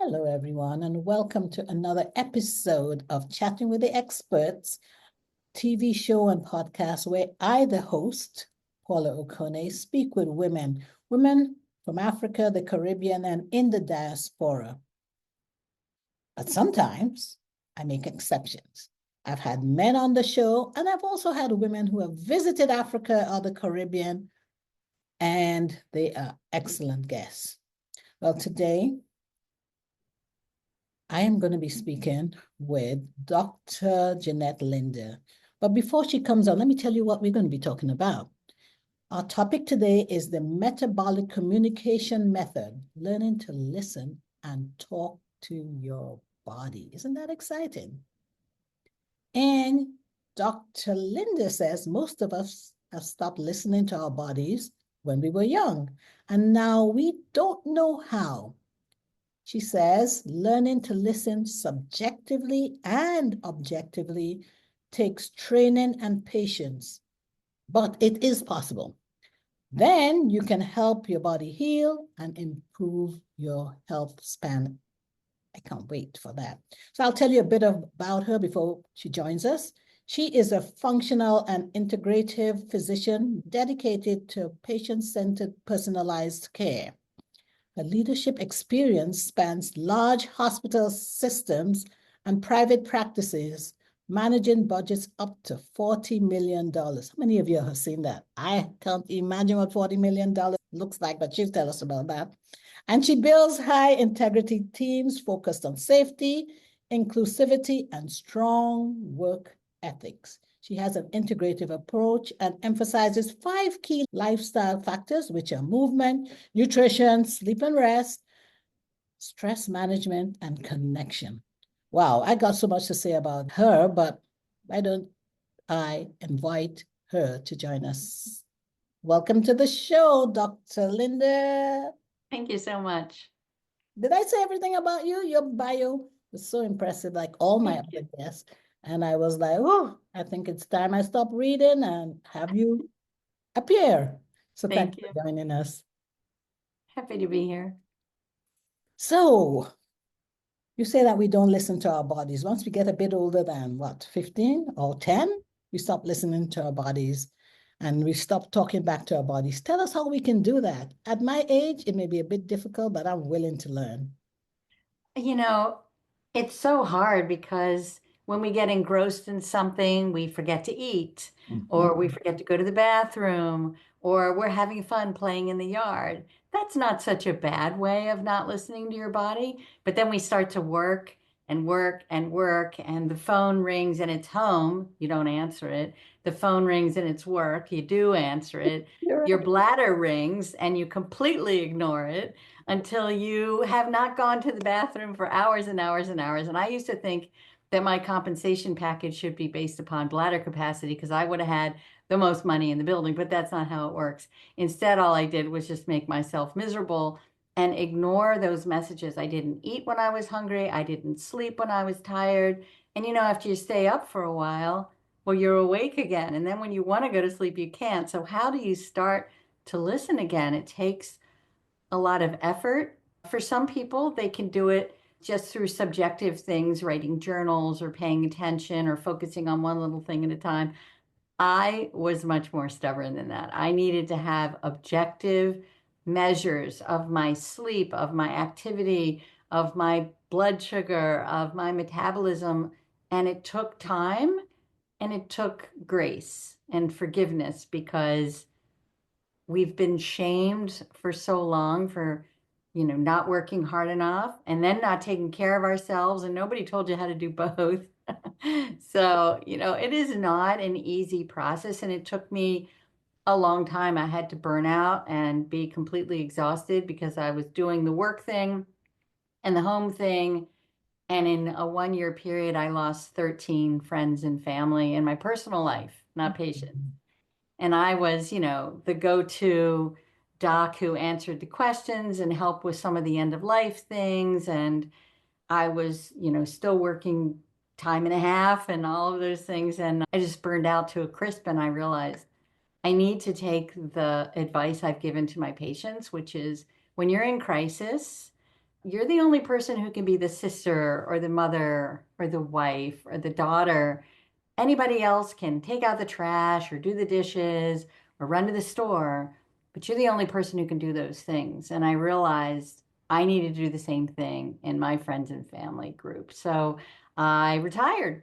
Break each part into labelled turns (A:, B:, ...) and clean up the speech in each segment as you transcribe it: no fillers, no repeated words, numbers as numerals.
A: Hello, everyone, and welcome to another episode of Chatting with the Experts, TV show and podcast where I, the host, Paula Okone, speak with women from Africa, the Caribbean, and in the diaspora. But sometimes I make exceptions. I've had men on the show, and I've also had women who have visited Africa or the Caribbean, and they are excellent guests. Well, today, I am going to be speaking with Dr. Jeanette Linder. But before she comes on, let me tell you what we're going to be talking about. Our topic today is the Metabolic Communication Method, learning to listen and talk to your body. Isn't that exciting? And Dr. Linder says most of us have stopped listening to our bodies when we were young, and now we don't know how. She says learning to listen subjectively and objectively takes training and patience, but it is possible. Then you can help your body heal and improve your health span. I can't wait for that. So I'll tell you a bit about her before she joins us. She is a functional and integrative physician dedicated to patient-centered personalized care. Her leadership experience spans large hospital systems and private practices, managing budgets up to $40 million. How many of you have seen that? I can't imagine what $40 million looks like, but she'll tell us about that. And she builds high integrity teams focused on safety, inclusivity, and strong work ethics. She has an integrative approach and emphasizes 5 key lifestyle factors, which are movement, nutrition, sleep and rest, stress management, and connection. Wow, I got so much to say about her, but why don't I invite her to join us? Welcome to the show, Dr. Linder.
B: Thank you so much.
A: Did I say everything about you? Your bio was so impressive, like all my other guests. And I was like, oh, I think it's time I stop reading and have you appear. So thank you for joining us.
B: Happy to be here.
A: So you say that we don't listen to our bodies. Once we get a bit older than what, 15 or 10, we stop listening to our bodies and we stop talking back to our bodies. Tell us how we can do that. At my age, it may be a bit difficult, but I'm willing to learn.
B: You know, it's so hard because when we get engrossed in something, we forget to eat, or we forget to go to the bathroom, or we're having fun playing in the yard. That's not such a bad way of not listening to your body. But then we start to work and work and work, and the phone rings and it's home. You don't answer it. The phone rings and it's work. You do answer it. Your bladder rings and you completely ignore it until you have not gone to the bathroom for hours and hours and hours. And I used to think that my compensation package should be based upon bladder capacity because I would have had the most money in the building, but that's not how it works. Instead, all I did was just make myself miserable and ignore those messages. I didn't eat when I was hungry. I didn't sleep when I was tired. And after you stay up for a while, well, you're awake again. And then when you want to go to sleep, you can't. So how do you start to listen again? It takes a lot of effort. For some people, they can do it just through subjective things, writing journals or paying attention or focusing on one little thing at a time. I was much more stubborn than that. I needed to have objective measures of my sleep, of my activity, of my blood sugar, of my metabolism. And it took time and it took grace and forgiveness because we've been shamed for so long for not working hard enough and then not taking care of ourselves, and nobody told you how to do both. So it is not an easy process, and it took me a long time. I had to burn out and be completely exhausted because I was doing the work thing and the home thing, and in a 1-year period I lost 13 friends and family in my personal life, not patients. And I was, the go-to doc who answered the questions and helped with some of the end of life things. And I was, still working time and a half and all of those things. And I just burned out to a crisp. And I realized I need to take the advice I've given to my patients, which is when you're in crisis, you're the only person who can be the sister or the mother or the wife or the daughter. Anybody else can take out the trash or do the dishes or run to the store, but you're the only person who can do those things. And I realized I needed to do the same thing in my friends and family group. So I retired.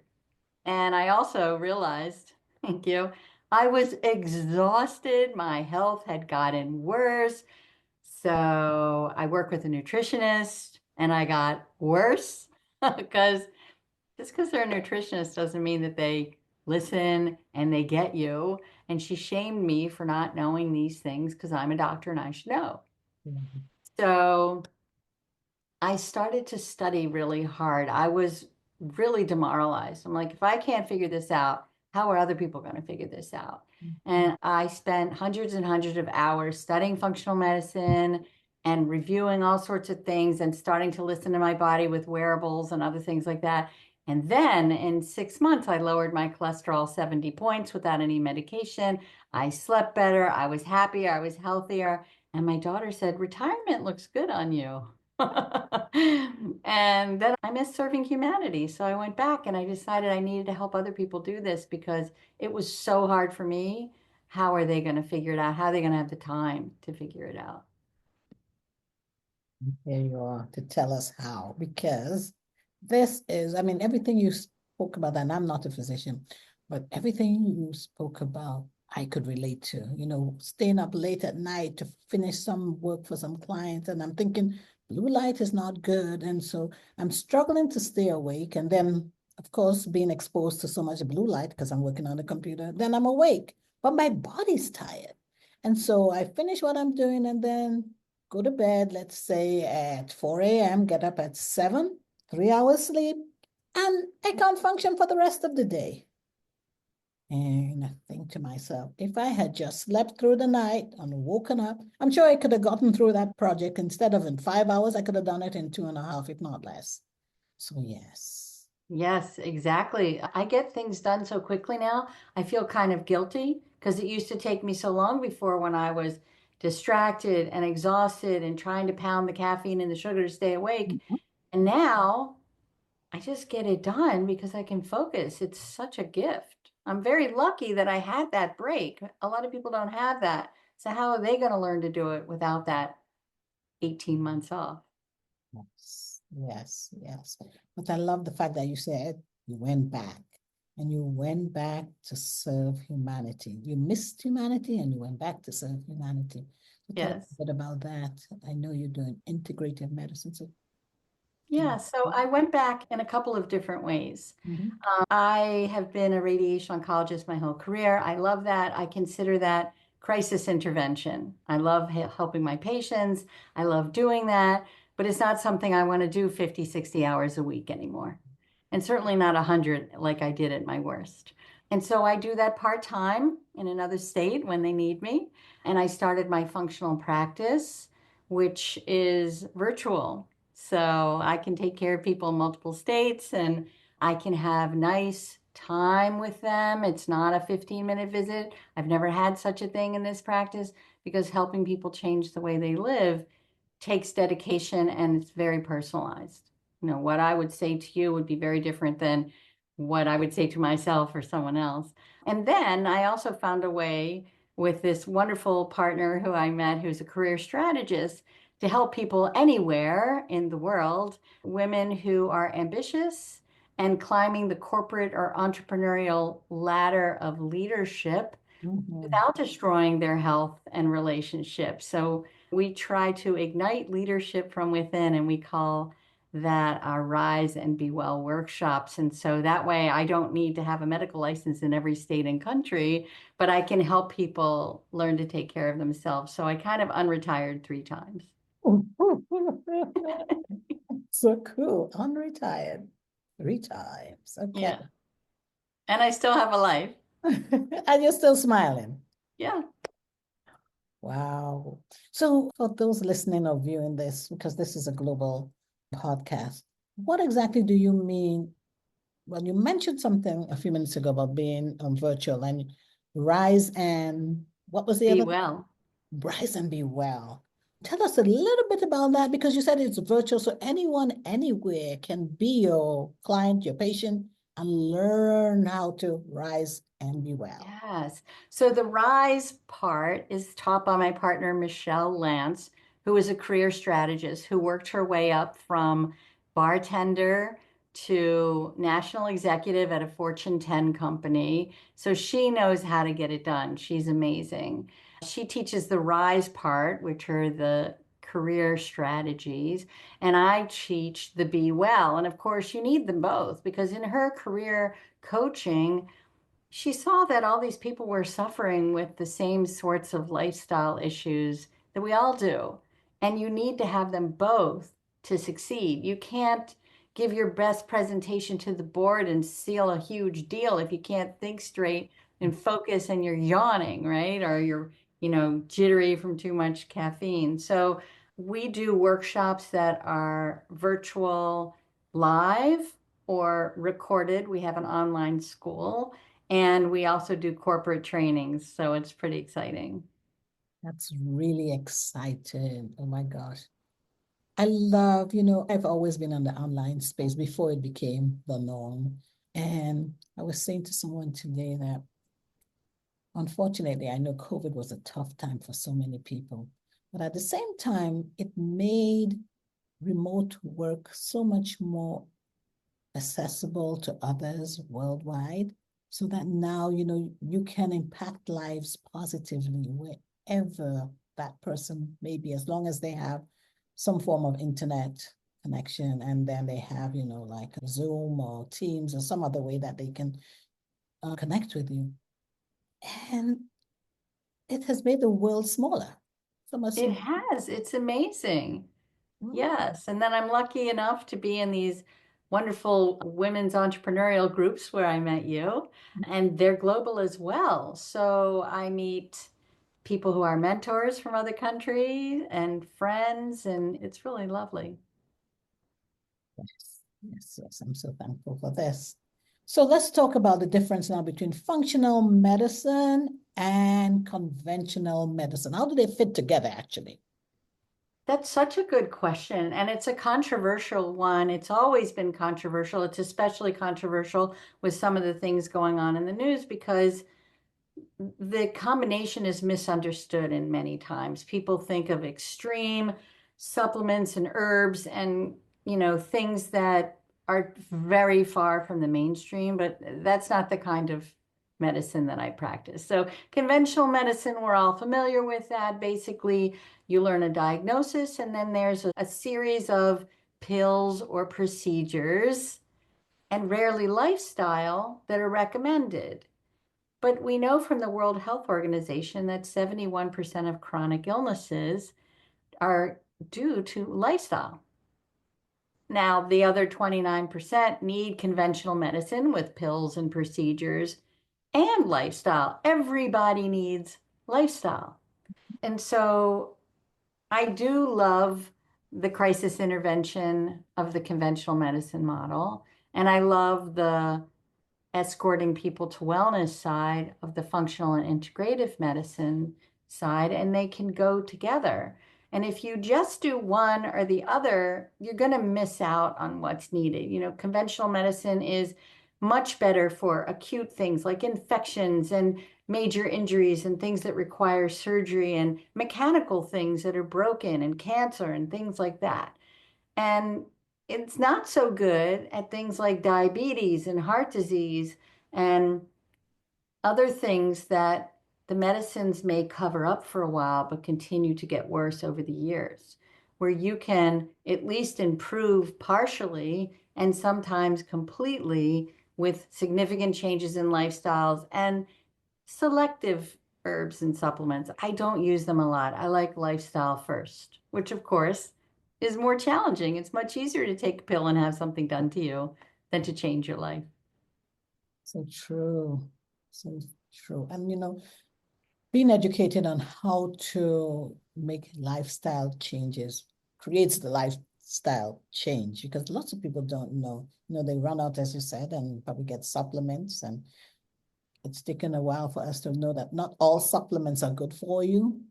B: And I also realized, thank you, I was exhausted. My health had gotten worse. So I work with a nutritionist and I got worse because just because they're a nutritionist doesn't mean that they listen and they get you. And she shamed me for not knowing these things because I'm a doctor and I should know.
A: Mhm.
B: So I started to study really hard. I was really demoralized. I'm like, if I can't figure this out, how are other people going to figure this out? And I spent hundreds and hundreds of hours studying functional medicine and reviewing all sorts of things and starting to listen to my body with wearables and other things like that. And then in 6 months, I lowered my cholesterol 70 points without any medication. I slept better. I was happier. I was healthier. And my daughter said, retirement looks good on you. And then I missed serving humanity. So I went back and I decided I needed to help other people do this because it was so hard for me. How are they going to figure it out? How are they going to have the time to figure it out?
A: Here you are to tell us how, because this is, I mean, everything you spoke about, and I'm not a physician, but everything you spoke about, I could relate to, staying up late at night to finish some work for some clients. And I'm thinking blue light is not good. And so I'm struggling to stay awake. And then, of course, being exposed to so much blue light because I'm working on the computer, then I'm awake, but my body's tired. And so I finish what I'm doing and then go to bed, let's say at 4 a.m., get up at 7, 3 hours sleep, and I can't function for the rest of the day. And I think to myself, if I had just slept through the night and woken up, I'm sure I could have gotten through that project. Instead of in 5 hours, I could have done it in 2.5, if not less. So, yes.
B: Yes, exactly. I get things done so quickly now. I feel kind of guilty because it used to take me so long before when I was distracted and exhausted and trying to pound the caffeine and the sugar to stay awake. And now I just get it done because I can focus. It's such a gift. I'm very lucky that I had that break. A lot of people don't have that. So how are they going to learn to do it without that 18 months off?
A: Yes, yes, yes. But I love the fact that you said you went back and you went back to serve humanity. You missed humanity and you went back to serve humanity. So tell us
B: Yes.
A: a bit about that. I know you're doing integrative medicine. So can
B: Yeah, so I went back in a couple of different ways.
A: Mhm.
B: I have been a radiation oncologist my whole career. I love that. I consider that crisis intervention. I love helping my patients. I love doing that, but it's not something I want to do 50, 60 hours a week anymore. And certainly not 100 like I did at my worst. And so I do that part-time in another state when they need me. And I started my functional practice, which is virtual. So I can take care of people in multiple states and I can have nice time with them. It's not a 15-minute visit. I've never had such a thing in this practice because helping people change the way they live takes dedication and it's very personalized. What I would say to you would be very different than what I would say to myself or someone else. And then I also found a way with this wonderful partner who I met who's a career strategist to help people anywhere in the world, women who are ambitious and climbing the corporate or entrepreneurial ladder of leadership
A: Mhm.
B: without destroying their health and relationships. So we try to ignite leadership from within, and we call that our Rise and Be Well workshops. And so that way, I don't need to have a medical license in every state and country, but I can help people learn to take care of themselves. So I kind of unretired 3 times.
A: So cool. Unretired 3 times. Okay.
B: Yeah. And I still have a life.
A: And you're still smiling.
B: Yeah.
A: Wow. So, for those listening or viewing this, because this is a global podcast, what exactly do you mean? Well, you mentioned something a few minutes ago about being virtual and rise and what was the
B: Be
A: other?
B: well.
A: Rise and be well. Tell us a little bit about that because you said it's virtual, so anyone anywhere can be your client, your patient, and learn how to rise and be well.
B: Yes. So the rise part is taught by my partner, Michelle Lance, who is a career strategist who worked her way up from bartender to national executive at a Fortune 10 company. So she knows how to get it done. She's amazing. She teaches the rise part, which are the career strategies, and I teach the be well. And of course, you need them both because in her career coaching, she saw that all these people were suffering with the same sorts of lifestyle issues that we all do. And you need to have them both to succeed. You can't give your best presentation to the board and seal a huge deal if you can't think straight and focus and you're yawning, right? Or you're, jittery from too much caffeine. So we do workshops that are virtual live or recorded. We have an online school and we also do corporate trainings, so it's pretty exciting.
A: That's really exciting. Oh my gosh. I love, I've always been on the online space before it became the norm. And I was saying to someone today that unfortunately, I know COVID was a tough time for so many people, but at the same time, it made remote work so much more accessible to others worldwide so that now, you can impact lives positively wherever that person may be, as long as they have some form of internet connection and then they have, like Zoom or Teams or some other way that they can connect with you. And it has made the world smaller. So much.
B: It has, it's amazing.
A: Mm.
B: Yes. And then I'm lucky enough to be in these wonderful women's entrepreneurial groups where I met you, and they're global as well. So I meet people who are mentors from other countries and friends, and it's really lovely.
A: Yes, yes, yes. I'm so thankful for this. So let's talk about the difference now between functional medicine and conventional medicine. How do they fit together, actually?
B: That's such a good question, and it's a controversial one. It's always been controversial. It's especially controversial with some of the things going on in the news because the combination is misunderstood in many times. People think of extreme supplements and herbs and, things that are very far from the mainstream, but that's not the kind of medicine that I practice. So conventional medicine, we're all familiar with that. Basically, you learn a diagnosis and then there's a series of pills or procedures and rarely lifestyle that are recommended. But we know from the World Health Organization that 71% of chronic illnesses are due to lifestyle. Now, the other 29% need conventional medicine with pills and procedures and lifestyle. Everybody needs lifestyle. And so I do love the crisis intervention of the conventional medicine model. And I love the escorting people to wellness side of the functional and integrative medicine side, and they can go together. And if you just do one or the other, you're going to miss out on what's needed. Conventional medicine is much better for acute things like infections and major injuries and things that require surgery and mechanical things that are broken and cancer and things like that. And it's not so good at things like diabetes and heart disease and other things that the medicines may cover up for a while, but continue to get worse over the years, where you can at least improve partially and sometimes completely with significant changes in lifestyles and selective herbs and supplements. I don't use them a lot. I like lifestyle first, which of course is more challenging. It's much easier to take a pill and have something done to you than to change your life.
A: So true. So true. And, being educated on how to make lifestyle changes creates the lifestyle change because lots of people don't know. They run out, as you said, and probably get supplements. And it's taken a while for us to know that not all supplements are good for you.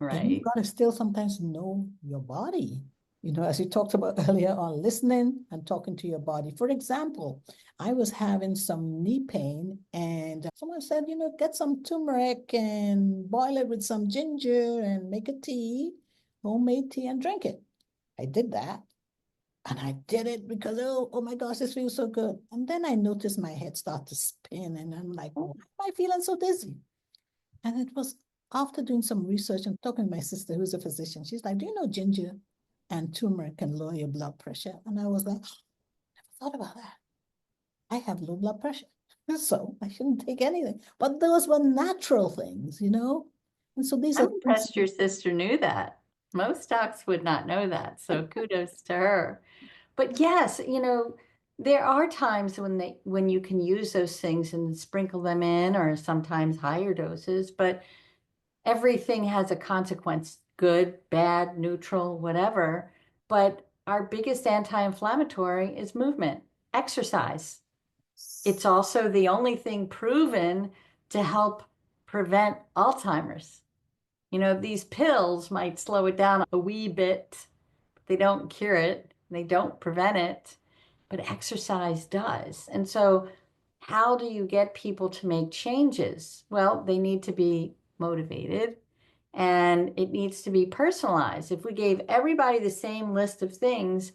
A: And you've
B: Right.
A: got to still sometimes know your body. As you talked about earlier on, listening and talking to your body. For example, I was having some knee pain, and someone said, get some turmeric and boil it with some ginger and make a tea, homemade tea, and drink it. I did that. And I did it because, oh my gosh, this feels so good. And then I noticed my head start to spin, and I'm like, why am I feeling so dizzy? And it was after doing some research and talking to my sister, who's a physician. She's like, do you know ginger and turmeric can lower your blood pressure? And I was like, never thought about that. I have low blood pressure, so I shouldn't take anything. But those were natural things. And so these are
B: I'm
A: things.
B: impressed your sister knew that. Most docs would not know that. So kudos to her. But yes, there are times when you can use those things and sprinkle them in, or sometimes higher doses, but everything has a consequence, good, bad, neutral, whatever. But our biggest anti-inflammatory is movement, exercise. It's also the only thing proven to help prevent Alzheimer's. These pills might slow it down a wee bit. They don't cure it, they don't prevent it, but exercise does. And so, how do you get people to make changes? Well, they need to be motivated and it needs to be personalized. If we gave everybody the same list of things,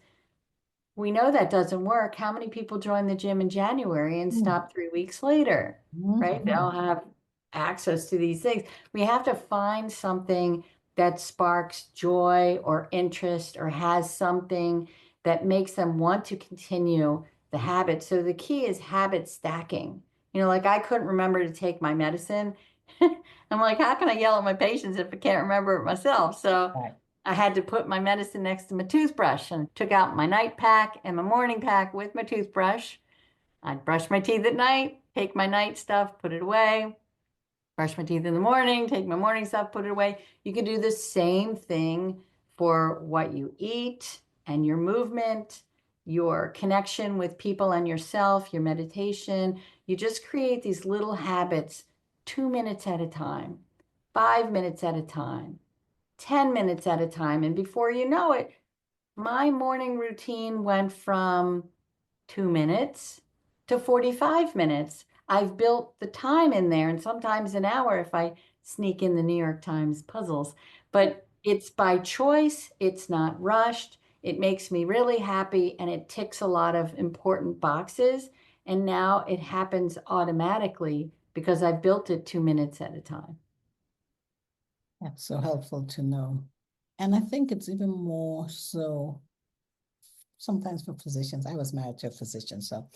B: we know that doesn't work. How many people join the gym in January and stop 3 weeks later, right? They
A: Mhm.
B: all have access to these things. We have to find something that sparks joy or interest or has something that makes them want to continue the habit. So the key is habit stacking. Like I couldn't remember to take my medicine. I'm like, how can I yell at my patients if I can't remember it myself? So
A: Right.
B: I had to put my medicine next to my toothbrush and took out my night pack and my morning pack with my toothbrush. I'd brush my teeth at night, take my night stuff, put it away, brush my teeth in the morning, take my morning stuff, put it away. You could do the same thing for what you eat and your movement, your connection with people and yourself, your meditation. You just create these little habits 2 minutes at a time, 5 minutes at a time, 10 minutes at a time. And before you know it, my morning routine went from 2 minutes to 45 minutes. I've built the time in there and sometimes an hour if I sneak in the New York Times puzzles. But it's by choice, it's not rushed. It makes me really happy and it ticks a lot of important boxes. And now it happens automatically because I've built it 2 minutes at a time.
A: That's so helpful to know. And I think it's even more so sometimes for physicians. I was married to a physician, so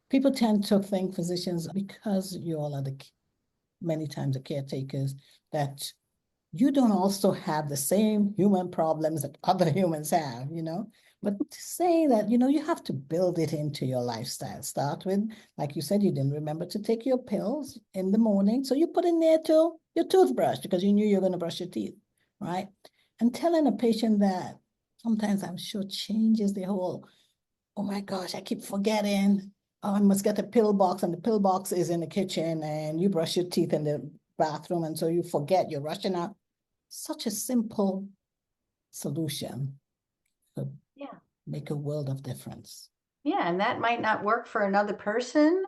A: people tend to think physicians, because you all are many times the caretakers, that you don't also have the same human problems that other humans have. But to say that, you have to build it into your lifestyle. Start with, like you said, you didn't remember to take your pills in the morning. So you put in there too your toothbrush because you knew you were going to brush your teeth, right? And telling a patient that sometimes I'm sure changes the whole, oh my gosh, I keep forgetting. Oh, I must get a pill box, and the pill box is in the kitchen, and you brush your teeth in the bathroom, and so you forget, you're rushing out. Such a simple solution could
B: Yeah.
A: make a world of difference.
B: Yeah. And that might not work for another person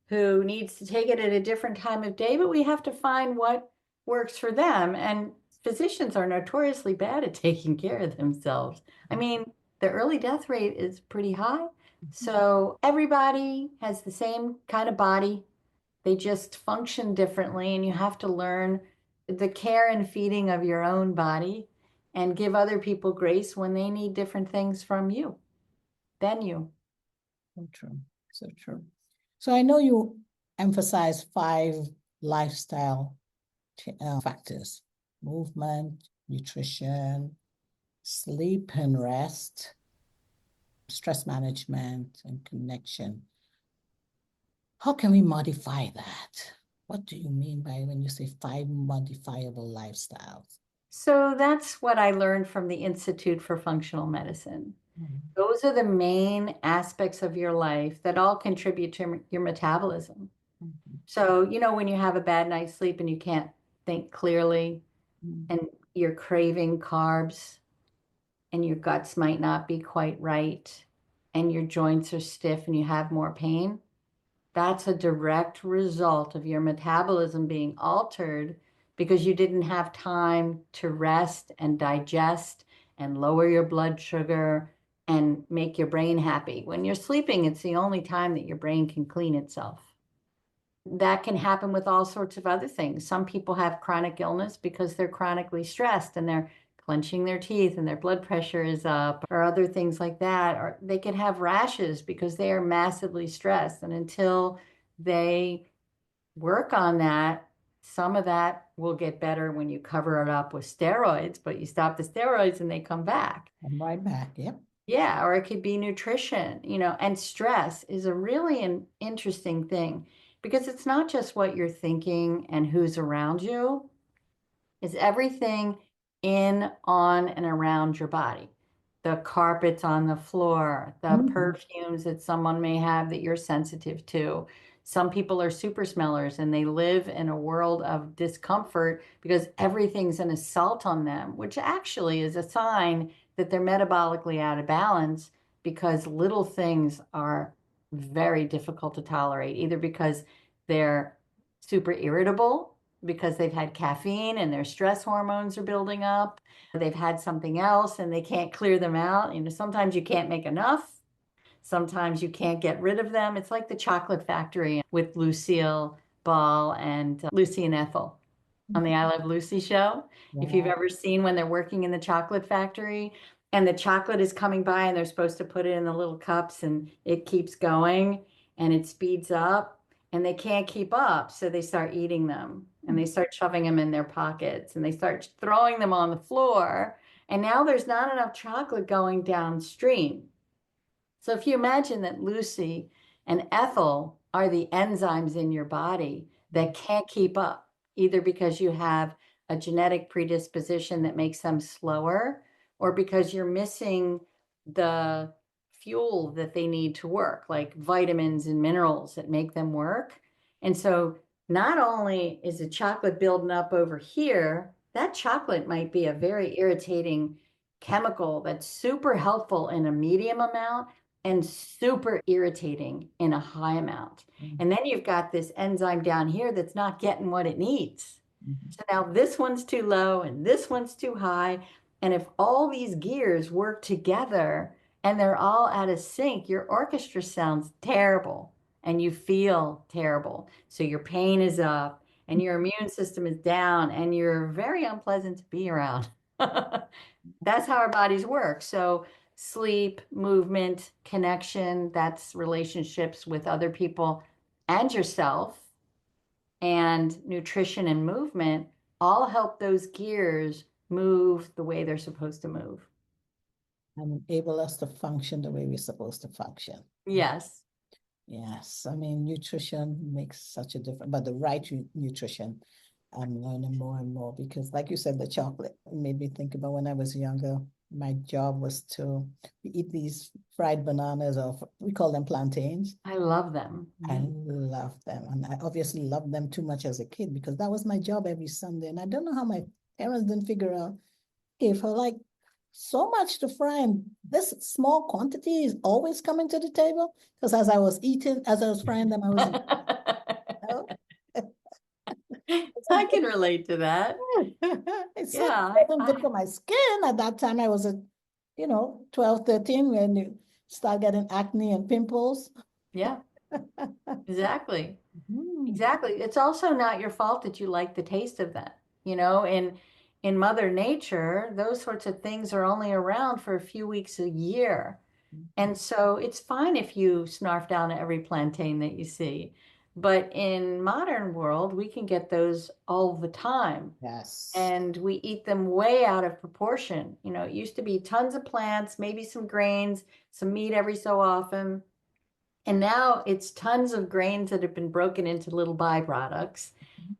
B: who needs to take it at a different time of day, but we have to find what works for them. And physicians are notoriously bad at taking care of themselves. I mean, the early death rate is pretty high. So everybody has the same kind of body. They just function differently, and you have to learn the care and feeding of your own body and give other people grace when they need different things from you than you.
A: So true. So true. So I know you emphasize 5 lifestyle factors: movement, nutrition, sleep and rest, stress management, and connection. How can we modify that? What do you mean by when you say 5 modifiable lifestyles?
B: So that's what I learned from the Institute for Functional Medicine.
A: Mhm.
B: Those are the main aspects of your life that all contribute to your metabolism.
A: Mhm.
B: So, when you have a bad night's sleep and you can't think clearly,
A: Mm.
B: and you're craving carbs and your guts might not be quite right and your joints are stiff and you have more pain, that's a direct result of your metabolism being altered because you didn't have time to rest and digest and lower your blood sugar and make your brain happy. When you're sleeping, it's the only time that your brain can clean itself. That can happen with all sorts of other things. Some people have chronic illness because they're chronically stressed and they're clenching their teeth and their blood pressure is up, or other things like that. Or they can have rashes because they are massively stressed. And until they work on that, some of that will get better when you cover it up with steroids, but you stop the steroids and they come back.
A: I'm right back. Yep.
B: Yeah, or it could be nutrition, and stress is a really an interesting thing because it's not just what you're thinking and who's around you, it's everything in, on, and around your body. The carpets on the floor, the
A: Mhm.
B: perfumes that someone may have that you're sensitive to. Some people are super smellers and they live in a world of discomfort because everything's an assault on them, which actually is a sign that they're metabolically out of balance because little things are very difficult to tolerate, either because they're super irritable because they've had caffeine and their stress hormones are building up. They've had something else and they can't clear them out. Sometimes you can't make enough. Sometimes you can't get rid of them. It's like the chocolate factory with Lucille Ball and Lucy and Ethel on the I Love Lucy show. If you've
A: Yeah.
B: ever seen when they're working in the chocolate factory and the chocolate is coming by and they're supposed to put it in the little cups and it keeps going and it speeds up and they can't keep up. So they start eating them and they start shoving them in their pockets and they start throwing them on the floor. And now there's not enough chocolate going downstream. So if you imagine that Lucy and Ethel are the enzymes in your body that can't keep up, either because you have a genetic predisposition that makes them slower, or because you're missing the fuel that they need to work, like vitamins and minerals that make them work. And so not only is the chocolate building up over here, that chocolate might be a very irritating chemical that's super helpful in a medium amount and super irritating in a high amount.
A: Mhm.
B: And then you've got this enzyme down here that's not getting what it needs.
A: Mhm.
B: So now this one's too low and this one's too high. And if all these gears work together and they're all out of sync, your orchestra sounds terrible and you feel terrible. So your pain is up and your immune system is down and you're very unpleasant to be around. That's how our bodies work. So sleep, movement, connection, that's relationships with other people and yourself, and nutrition and movement all help those gears move the way they're supposed to move.
A: And enable us to function the way we're supposed to function.
B: Yes.
A: Yes, I mean, nutrition makes such a difference, but the right nutrition, I'm learning more and more because, like you said, the chocolate made me think about when I was younger. My job was to eat these fried bananas, or we call them plantains.
B: I love them.
A: I love them, and I obviously loved them too much as a kid because that was my job every Sunday. And I don't know how my parents didn't figure out if I like so much to fry and this small quantity is always coming to the table. Because as I was eating, as I was frying them, I was like, oh, it's
B: I
A: good.
B: can relate to that.
A: It
B: Yeah,
A: certainly wasn't good for my skin. At that time, I was 12, 13 when you start getting acne and pimples.
B: yeah, exactly.
A: Mm.
B: Exactly. It's also not your fault that you like the taste of that. In Mother Nature, those sorts of things are only around for a few weeks a year. And so it's fine if you snarf down every plantain that you see. But in modern world, we can get those all the time.
A: Yes.
B: And we eat them way out of proportion. It used to be tons of plants, maybe some grains, some meat every so often. And now it's tons of grains that have been broken into little byproducts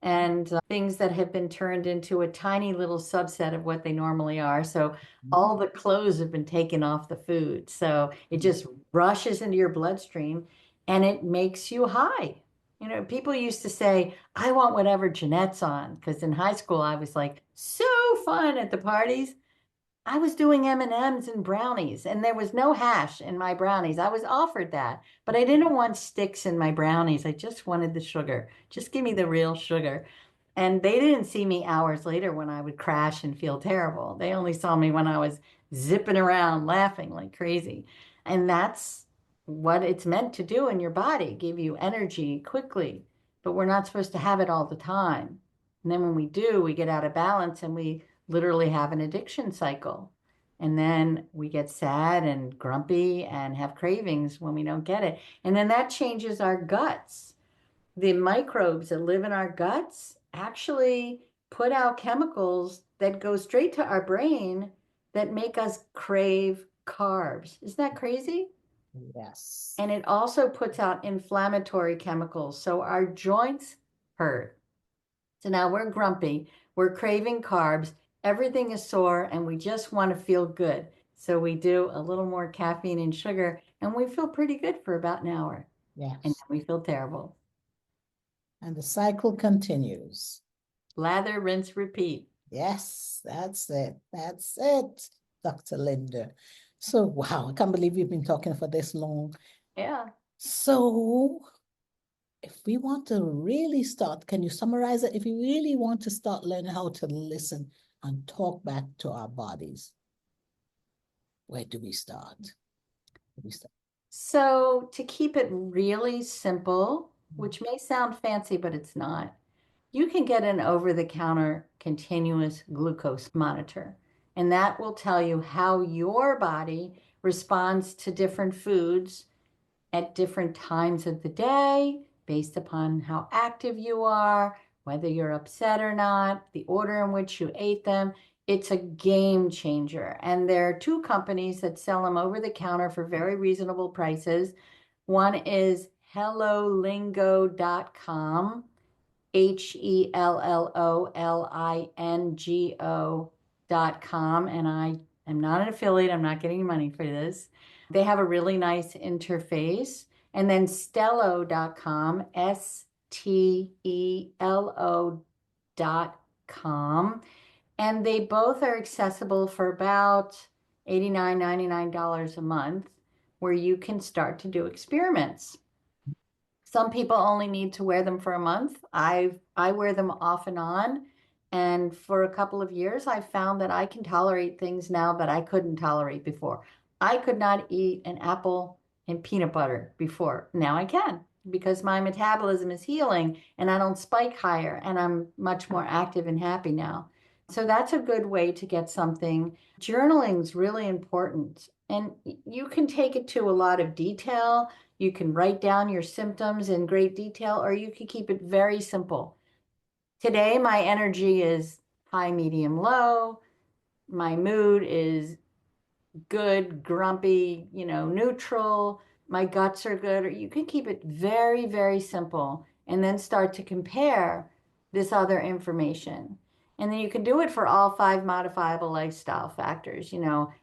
B: and things that have been turned into a tiny little subset of what they normally are. So all the clothes have been taken off the food. So it just rushes into your bloodstream and it makes you high. You know, people used to say, I want whatever Jeanette's on, because in high school I was like so fun at the parties. I was doing M&Ms and M's and brownies, and there was no hash in my brownies. I was offered that, but I didn't want sticks in my brownies. I just wanted the sugar. Just give me the real sugar. And they didn't see me hours later when I would crash and feel terrible. They only saw me when I was zipping around laughing like crazy. And that's what it's meant to do in your body, give you energy quickly. But we're not supposed to have it all the time. And then when we do, we get out of balance and we literally have an addiction cycle. And then we get sad and grumpy and have cravings when we don't get it. And then that changes our guts. The microbes that live in our guts actually put out chemicals that go straight to our brain that make us crave carbs. Isn't that crazy?
A: Yes.
B: And it also puts out inflammatory chemicals. So our joints hurt. So now we're grumpy, we're craving carbs, everything is sore, and we just want to feel good. So we do a little more caffeine and sugar, and we feel pretty good for about an hour. And
A: Yes.
B: then we feel terrible.
A: And the cycle continues.
B: Lather, rinse, repeat.
A: Yes, that's it. That's it, Dr. Linder. So, wow, I can't believe we've been talking for this long.
B: Yeah.
A: So, if we want to really start, can you summarize it? If we really want to start learning how to listen and talk back to our bodies, where do we start? Where do we start?
B: So to keep it really simple, which may sound fancy, but it's not, you can get an over-the-counter continuous glucose monitor, and that will tell you how your body responds to different foods at different times of the day, based upon how active you are, whether you're upset or not, the order in which you ate them. It's a game changer. And there are two companies that sell them over the counter for very reasonable prices. One is hellolingo.com, HELLOLINGO.com. And I am not an affiliate, I'm not getting money for this. They have a really nice interface. And then Stello.com, STELO.com. And they both are accessible for about $89, $99 a month, where you can start to do experiments. Some people only need to wear them for a month. I wear them off and on. And for a couple of years, I found that I can tolerate things now that I couldn't tolerate before. I could not eat an apple and peanut butter before. Now I can because my metabolism is healing and I don't spike higher and I'm much more active and happy now. So that's a good way to get something. Journaling is really important. And you can take it to a lot of detail. You can write down your symptoms in great detail, or you can keep it very simple. Today, my energy is high, medium, low. My mood is good, grumpy, neutral. My guts are good. Or you can keep it very, very simple and then start to compare this other information. And then you can do it for all 5 modifiable lifestyle factors.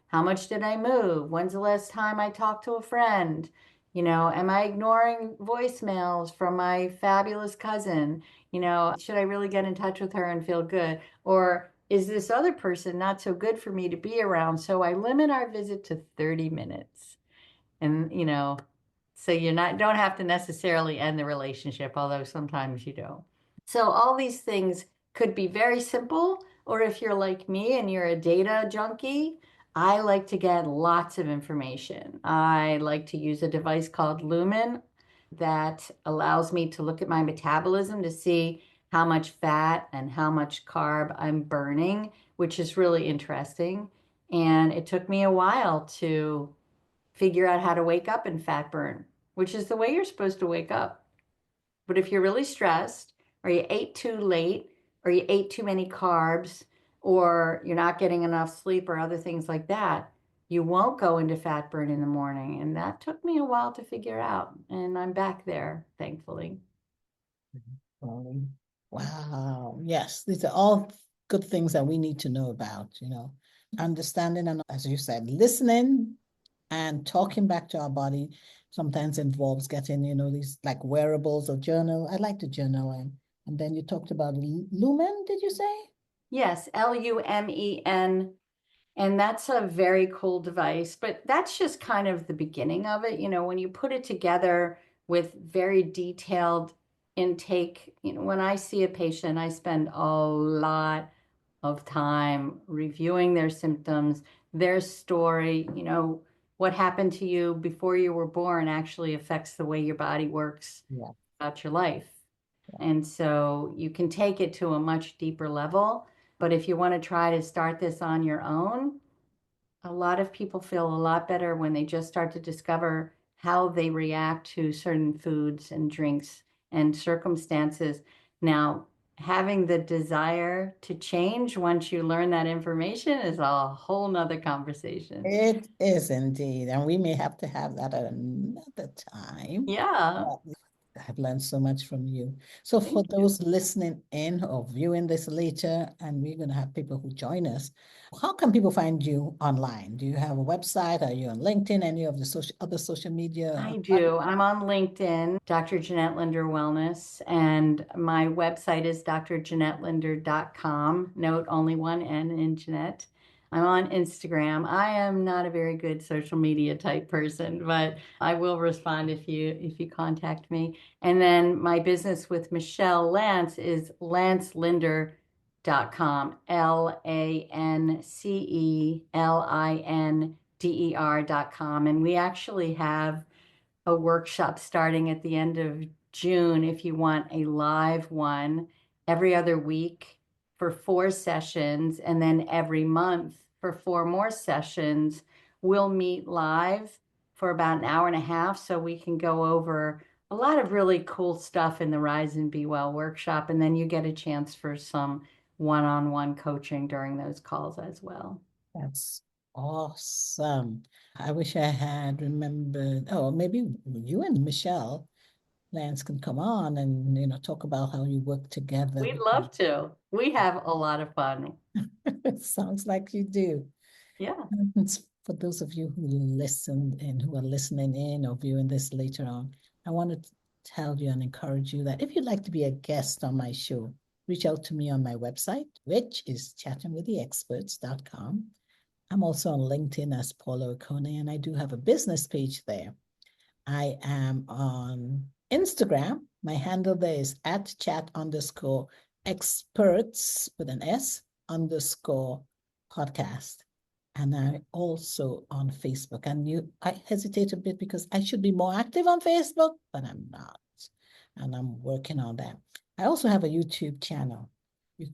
B: How much did I move? When's the last time I talked to a friend? Am I ignoring voicemails from my fabulous cousin? Should I really get in touch with her and feel good? Or is this other person not so good for me to be around? So I limit our visit to 30 minutes. And, so don't have to necessarily end the relationship, although sometimes you don't. So all these things could be very simple, or if you're like me and you're a data junkie, I like to get lots of information. I like to use a device called Lumen that allows me to look at my metabolism to see how much fat and how much carb I'm burning, which is really interesting. And it took me a while to figure out how to wake up and fat burn, which is the way you're supposed to wake up. But if you're really stressed, or you ate too late, or you ate too many carbs, or you're not getting enough sleep, or other things like that, you won't go into fat burn in the morning. And that took me a while to figure out. And I'm back there, thankfully.
A: Wow. Yes, these are all good things that we need to know about, understanding and, as you said, listening And talking back to our body sometimes involves getting, these like wearables or journal. I like to journal. And then you talked about Lumen, did you say?
B: Yes, Lumen. And that's a very cool device, but that's just kind of the beginning of it. When you put it together with very detailed intake, when I see a patient, I spend a lot of time reviewing their symptoms, their story. What happened to you before you were born actually affects the way your body works
A: Yeah.
B: throughout your life. And so you can take it to a much deeper level. But if you want to try to start this on your own, a lot of people feel a lot better when they just start to discover how they react to certain foods and drinks and circumstances. Now, having the desire to change once you learn that information is a whole nother conversation.
A: It is indeed. And we may have to have that at another time.
B: Yeah.
A: I've learned so much from you. So for
B: Thank you.
A: those listening in or viewing this later, and we're going to have people who join us, how can people find you online? Do you have a website? Are you on LinkedIn? Any of the other social media?
B: I do. I'm on LinkedIn, Dr. Jeanette Linder Wellness, and my website is drjeanettelinder.com. Note only one N in Jeanette. I'm on Instagram. I am not a very good social media type person, but I will respond if you contact me. And then my business with Michelle Lance is lancelinder.com, LANCELINDER.com. And we actually have a workshop starting at the end of June if you want a live one every other week for 4 sessions, and then every month for 4 more sessions. We'll meet live for about an hour and a half so we can go over a lot of really cool stuff in the Rise and Be Well workshop, and then you get a chance for some one-on-one coaching during those calls as well.
A: That's awesome. I wish I had remembered. Oh, maybe you and Michelle Lance can come on and talk about how you work together.
B: We'd love to. We have a lot of fun.
A: It sounds like you do.
B: Yeah.
A: For those of you who listened and who are listening in or viewing this later on, I want to tell you and encourage you that if you'd like to be a guest on my show, reach out to me on my website, which is chattingwiththeexperts.com. I'm also on LinkedIn as Paula Okone, and I do have a business page there. I am on Instagram. My handle there is at chat_experts with an S _ podcast. And I also on Facebook. And I hesitate a bit because I should be more active on Facebook, but I'm not. And I'm working on that. I also have a YouTube channel. You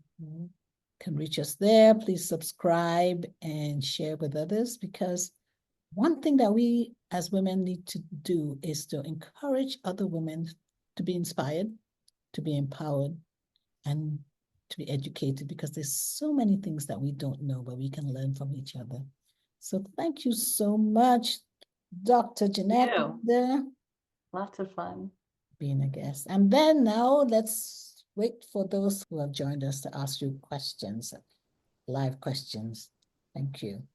A: can reach us there. Please subscribe and share with others, because one thing that we as women need to do is to encourage other women to be inspired, to be empowered, and to be educated, because there's so many things that we don't know, but we can learn from each other. So thank you so much, Dr. Jeanette Linder,
B: Lots of fun.
A: being a guest. And then now let's wait for those who have joined us to ask you questions, live questions. Thank you.